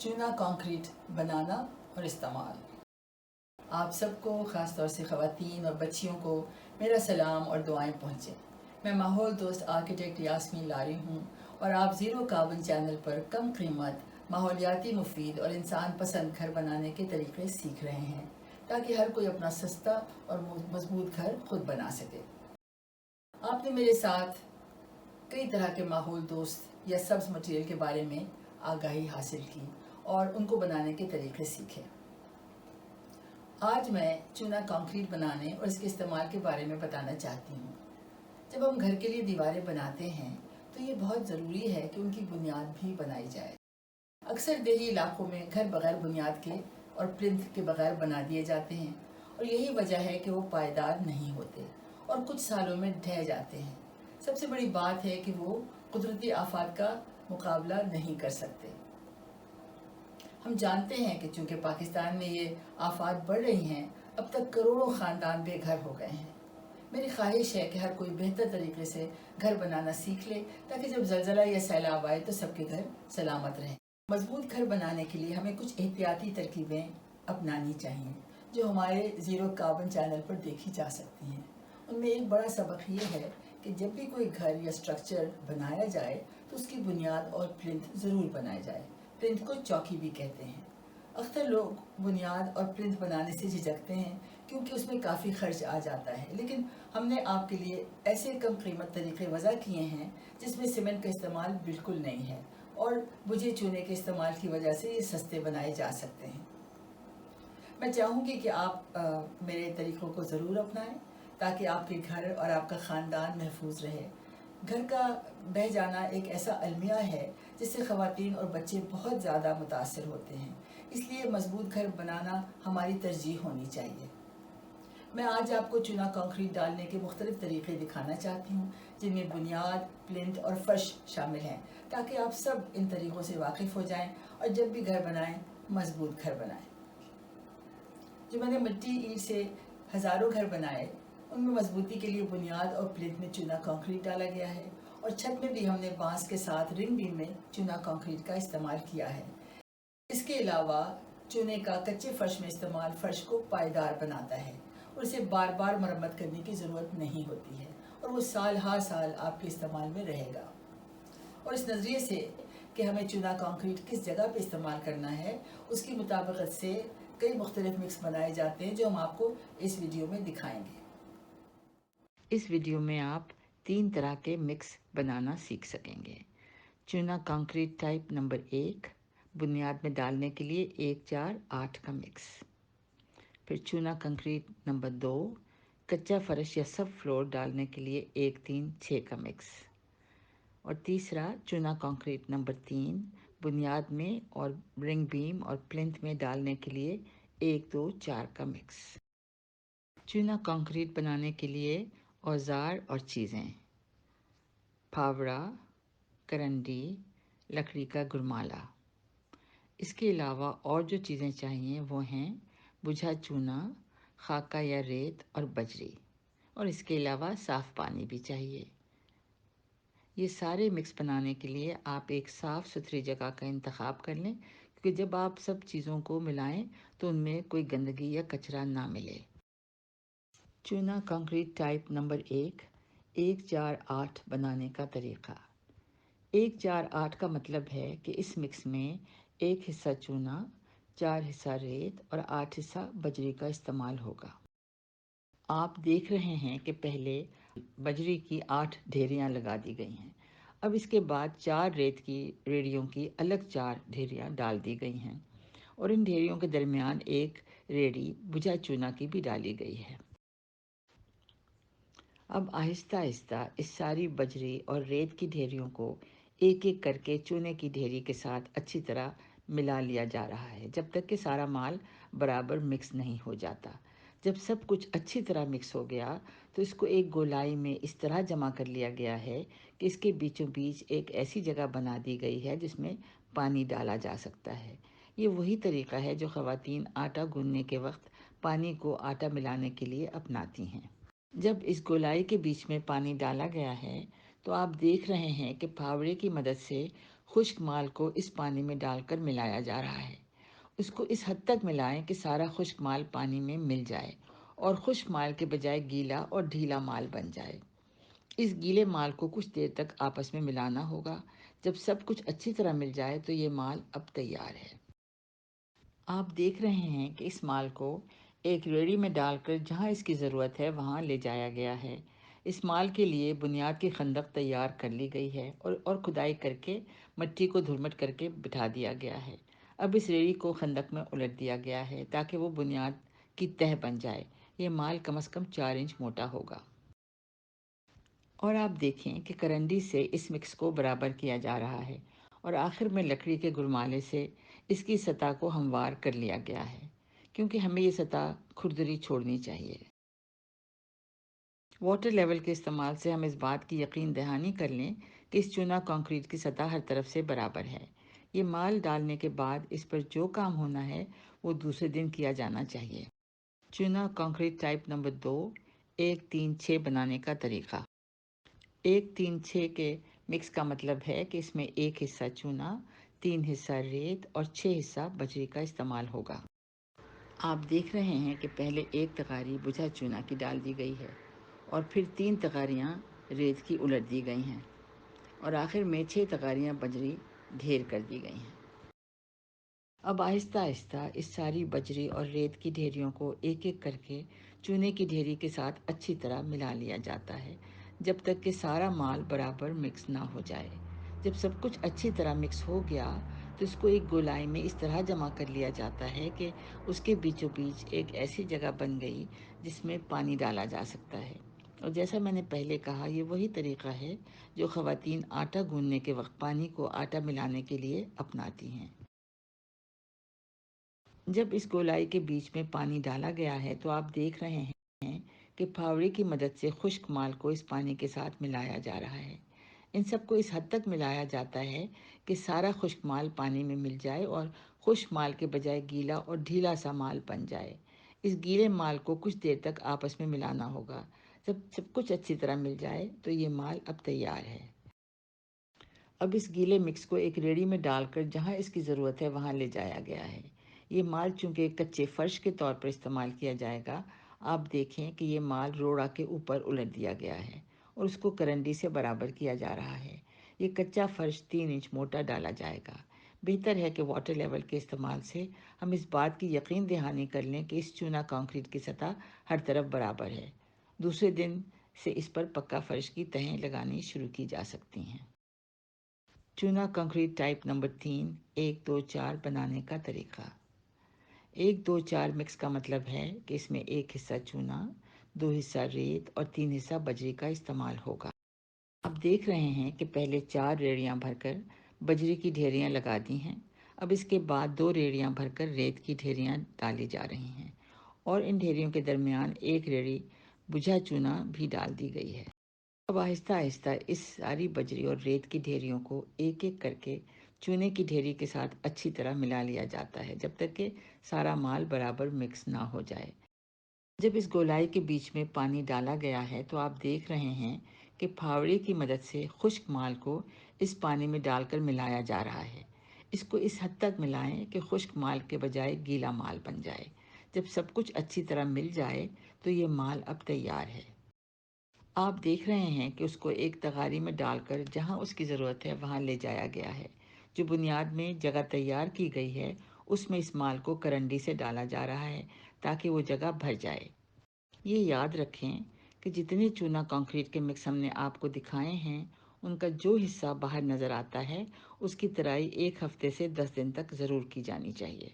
चूना कंक्रीट बनाना और इस्तेमाल। आप सबको, ख़ास तौर से ख़वातीन और बच्चियों को मेरा सलाम और दुआएं पहुँचे। मैं माहौल दोस्त आर्किटेक्ट यास्मीन लारी हूँ और आप ज़ीरो कार्बन चैनल पर कम कीमत, माहौलियाती मुफीद और इंसान पसंद घर बनाने के तरीक़े सीख रहे हैं ताकि हर कोई अपना सस्ता और मजबूत घर खुद बना सके। आपने मेरे साथ कई तरह के माहौल दोस्त या सब्ज़ मटेरियल के बारे में आगाही हासिल की और उनको बनाने के तरीक़े सीखे। आज मैं चूना कंक्रीट बनाने और इसके इस्तेमाल के बारे में बताना चाहती हूँ। जब हम घर के लिए दीवारें बनाते हैं तो ये बहुत ज़रूरी है कि उनकी बुनियाद भी बनाई जाए। अक्सर देही इलाकों में घर बगैर बुनियाद के और प्लिंथ के बगैर बना दिए जाते हैं और यही वजह है कि वो पायदार नहीं होते और कुछ सालों में ढह जाते हैं। सबसे बड़ी बात है कि वो कुदरती आफात का मुकाबला नहीं कर सकते। हम जानते हैं कि चूँकि पाकिस्तान में ये आफात बढ़ रही हैं, अब तक करोड़ों ख़ानदान बेघर हो गए हैं। मेरी ख्वाहिश है कि हर कोई बेहतर तरीके से घर बनाना सीख ले ताकि जब ज़लज़ला या सैलाब आए तो सबके घर सलामत रहें। मजबूत घर बनाने के लिए हमें कुछ एहतियाती तरकीबें अपनानी चाहिए जो हमारे ज़ीरो कार्बन चैनल पर देखी जा सकती हैं। उनमें एक बड़ा सबक ये है कि जब भी कोई घर या स्ट्रक्चर बनाया जाए तो उसकी बुनियाद और प्लिंथ ज़रूर बनाए जाए। प्लिंथ को चौकी भी कहते हैं। अक्सर लोग बुनियाद और प्लिंथ बनाने से झिझकते हैं क्योंकि उसमें काफ़ी खर्च आ जाता है, लेकिन हमने आपके लिए ऐसे कम कीमत तरीके वज़ा किए हैं जिसमें सीमेंट का इस्तेमाल बिल्कुल नहीं है और बुझे चूने के इस्तेमाल की वजह से ये सस्ते बनाए जा सकते हैं। मैं चाहूँगी कि आप मेरे तरीक़ों को ज़रूर अपनाएं ताकि आपके घर और आपका ख़ानदान महफूज रहे। घर का बह जाना एक ऐसा अलमिया है जिससे ख़वातीन और बच्चे बहुत ज़्यादा मुतासर होते हैं, इसलिए मजबूत घर बनाना हमारी तरजीह होनी चाहिए। मैं आज आपको चूना कंक्रीट डालने के मुख्तलिफ तरीक़े दिखाना चाहती हूँ जिनमें बुनियाद, प्लिंथ और फर्श शामिल हैं, ताकि आप सब इन तरीक़ों से वाकिफ़ हो जाएं और जब भी घर बनाएं मजबूत घर बनाएं। जो मैंने मिट्टी ईंट से हज़ारों घर बनाए उनमें मजबूती के लिए बुनियाद और प्लिंथ में चूना कंक्रीट डाला गया है और छत में भी हमने बांस के साथ रिंग बीम में चूना कंक्रीट का इस्तेमाल किया है। इसके अलावा चूने का कच्चे फर्श में इस्तेमाल फर्श को पायदार बनाता है और इसे बार बार मरम्मत करने की ज़रूरत नहीं होती है और वो साल हर साल आपके इस्तेमाल में रहेगा। और इस नज़रिए से कि हमें चूना कंक्रीट किस जगह पे इस्तेमाल करना है, उसकी मुताबिकत से कई मुख्तलिफ मिक्स बनाए जाते हैं जो हम आपको इस वीडियो में दिखाएंगे। इस वीडियो में आप 3 तरह के मिक्स बनाना सीख सकेंगे। चूना कंक्रीट टाइप नंबर 1 बुनियाद में डालने के लिए 1-4-8 का मिक्स। फिर चूना कंक्रीट नंबर 2 कच्चा फर्श या सब फ्लोर डालने के लिए 1-3-6 का मिक्स। और तीसरा चूना कंक्रीट नंबर 3 बुनियाद में और रिंग बीम और प्लिंथ में डालने के लिए 1-2-4 का मिक्स। चूना कंक्रीट बनाने के लिए औजार और चीज़ें: फावड़ा, करंडी, लकड़ी का गुरमाला। इसके अलावा और जो चीज़ें चाहिए वो हैं बुझा चूना, खाका या रेत और बजरी, और इसके अलावा साफ़ पानी भी चाहिए। ये सारे मिक्स बनाने के लिए आप एक साफ़ सुथरी जगह का इंतखाब कर लें, क्योंकि जब आप सब चीज़ों को मिलाएं तो उनमें कोई गंदगी या कचरा ना मिले। चूना कंक्रीट टाइप नंबर 1-1-4-8 बनाने का तरीक़ा। 1-4-8 का मतलब है कि इस मिक्स में 1 हिस्सा चूना, 4 हिस्सा रेत और 8 हिस्सा बजरी का इस्तेमाल होगा। आप देख रहे हैं कि पहले बजरी की 8 ढेरियाँ लगा दी गई हैं। अब इसके बाद 4 रेत की रेडियों की अलग 4 ढेरियाँ डाल दी गई हैं और इन ढेरियों के दरमियान एक रेडी बुझा चूना की भी डाली गई है। अब आहिस्ता आहिस्ता इस सारी बजरी और रेत की ढेरियों को एक एक करके चूने की ढेरी के साथ अच्छी तरह मिला लिया जा रहा है, जब तक कि सारा माल बराबर मिक्स नहीं हो जाता। जब सब कुछ अच्छी तरह मिक्स हो गया तो इसको एक गोलाई में इस तरह जमा कर लिया गया है कि इसके बीचों बीच एक ऐसी जगह बना दी गई है जिसमें पानी डाला जा सकता है। ये वही तरीका है जो ख़वातीन आटा गूंदने के वक्त पानी को आटा मिलाने के लिए अपनाती हैं। जब इस गोलाई के बीच में पानी डाला गया है तो आप देख रहे हैं कि फावड़े की मदद से خشک مال کو اس پانی میں ڈال کر ملایا جا رہا ہے۔ اس کو اس حد تک ملائیں کہ سارا خشک مال پانی میں مل جائے اور خشک مال کے بجائے گیلا اور ڈھیلا مال بن جائے۔ اس گیلے مال کو کچھ دیر تک آپس میں ملانا ہوگا۔ جب سب کچھ اچھی طرح مل جائے تو یہ مال اب تیار ہے۔ آپ دیکھ رہے ہیں کہ اس مال کو ایک ریڑھی میں ڈال کر جہاں اس کی ضرورت ہے وہاں لے جایا گیا ہے۔ اس مال کے لیے بنیاد کی خندق تیار کر لی گئی ہے اور کھدائی کر کے مٹی کو دھرمٹ کر کے بٹھا دیا گیا ہے۔ اب اس ریڑھی کو خندق میں الٹ دیا گیا ہے تاکہ وہ بنیاد کی تہہ بن جائے۔ یہ مال کم از کم 4 انچ موٹا ہوگا۔ اور آپ دیکھیں کہ کرنڈی سے اس مکس کو برابر کیا جا رہا ہے اور آخر میں لکڑی کے گرمالے سے اس کی سطح کو ہموار کر لیا گیا ہے، کیونکہ ہمیں یہ سطح کھردری چھوڑنی چاہیے۔ واٹر لیول کے استعمال سے ہم اس بات کی یقین دہانی کر لیں کہ اس چونا کنکریٹ کی سطح ہر طرف سے برابر ہے۔ یہ مال ڈالنے کے بعد اس پر جو کام ہونا ہے وہ دوسرے دن کیا جانا چاہیے۔ چونا کنکریٹ ٹائپ نمبر 2 1-3-6 بنانے کا طریقہ۔ 1-3-6 کے مکس کا مطلب ہے کہ اس میں 1 حصہ چونا، 3 حصہ ریت اور 6 حصہ بجری کا استعمال ہوگا۔ آپ دیکھ رہے ہیں کہ پہلے ایک تغاری بجھا چونا کی ڈال دی گئی ہے اور پھر 3 تغاریاں ریت کی الٹ دی گئی ہیں اور آخر میں 6 تغاریاں بجری ڈھیر کر دی گئی ہیں۔ اب آہستہ آہستہ اس ساری بجری اور ریت کی ڈھیریوں کو ایک ایک کر کے چونے کی ڈھیری کے ساتھ اچھی طرح ملا لیا جاتا ہے جب تک کہ سارا مال برابر مکس نہ ہو جائے۔ جب سب کچھ اچھی طرح مکس ہو گیا تو اس کو ایک گولائی میں اس طرح جمع کر لیا جاتا ہے کہ اس کے بیچوں بیچ ایک ایسی جگہ بن گئی جس میں پانی ڈالا جا سکتا ہے۔ اور جیسا میں نے پہلے کہا، یہ وہی طریقہ ہے جو خواتین آٹا گوندنے کے وقت پانی کو آٹا ملانے کے لیے اپناتی ہیں۔ جب اس گولائی کے بیچ میں پانی ڈالا گیا ہے تو آپ دیکھ رہے ہیں کہ پھاوڑی کی مدد سے خشک مال کو اس پانی کے ساتھ ملایا جا رہا ہے۔ ان سب کو اس حد تک ملایا جاتا ہے کہ سارا خشک مال پانی میں مل جائے اور خشک مال کے بجائے گیلا اور ڈھیلا سا مال بن جائے۔ اس گیلے مال کو کچھ دیر تک آپس میں ملانا ہوگا۔ جب سب کچھ اچھی طرح مل جائے تو یہ مال اب تیار ہے۔ اب اس گیلے مکس کو ایک ریڑھی میں ڈال کر جہاں اس کی ضرورت ہے وہاں لے جایا گیا ہے۔ یہ مال چونکہ کچے فرش کے طور پر استعمال کیا جائے گا، آپ دیکھیں کہ یہ مال روڑا کے اوپر الٹ دیا گیا ہے اور اس کو کرنڈی سے برابر کیا جا رہا ہے۔ یہ کچا فرش 3 انچ موٹا ڈالا جائے گا۔ بہتر ہے کہ واٹر لیول کے استعمال سے ہم اس بات کی یقین دہانی کر لیں کہ اس چونا کنکریٹ کی سطح ہر طرف برابر ہے۔ دوسرے دن سے اس پر پکا فرش کی تہیں لگانی شروع کی جا سکتی ہیں۔ چونا کنکریٹ ٹائپ نمبر 3 1-2-4 بنانے کا طریقہ۔ 1-2-4 مکس کا مطلب ہے کہ اس میں 1 حصہ چونا، 2 حصہ ریت اور 3 حصہ بجری کا استعمال ہوگا۔ آپ دیکھ رہے ہیں کہ پہلے 4 ریڑیاں بھر کر بجری کی ڈھیریاں لگا دی ہیں۔ اب اس کے بعد 2 ریڑیاں بھر کر ریت کی ڈھیریاں ڈالی جا رہی ہیں اور ان ڈھیریوں کے درمیان ایک ریڑھی بجھا چونا بھی ڈال دی گئی ہے۔ اب آہستہ آہستہ اس ساری بجری اور ریت کی ڈھیریوں کو ایک ایک کر کے چونے کی ڈھیری کے ساتھ اچھی طرح ملا لیا جاتا ہے جب تک کہ سارا مال برابر مکس نہ ہو جائے۔ جب اس گولائی کے بیچ میں پانی ڈالا گیا ہے تو آپ دیکھ رہے ہیں کہ پھاوڑی کی مدد سے خشک مال کو اس پانی میں ڈال کر ملایا جا رہا ہے۔ اس کو اس حد تک ملائیں کہ خشک مال کے بجائے گیلا مال بن جائے۔ جب سب کچھ اچھی طرح مل جائے تو یہ مال اب تیار ہے۔ آپ دیکھ رہے ہیں کہ اس کو ایک تغاری میں ڈال کر جہاں اس کی ضرورت ہے وہاں لے جایا گیا ہے۔ جو بنیاد میں جگہ تیار کی گئی ہے اس میں اس مال کو کرنڈی سے ڈالا جا رہا ہے تاکہ وہ جگہ بھر جائے۔ یہ یاد رکھیں کہ جتنے چونا کنکریٹ کے مکس ہم نے آپ کو دکھائے ہیں ان کا جو حصہ باہر نظر آتا ہے اس کی ترائی 1 ہفتے سے 10 دن تک ضرور کی جانی چاہیے۔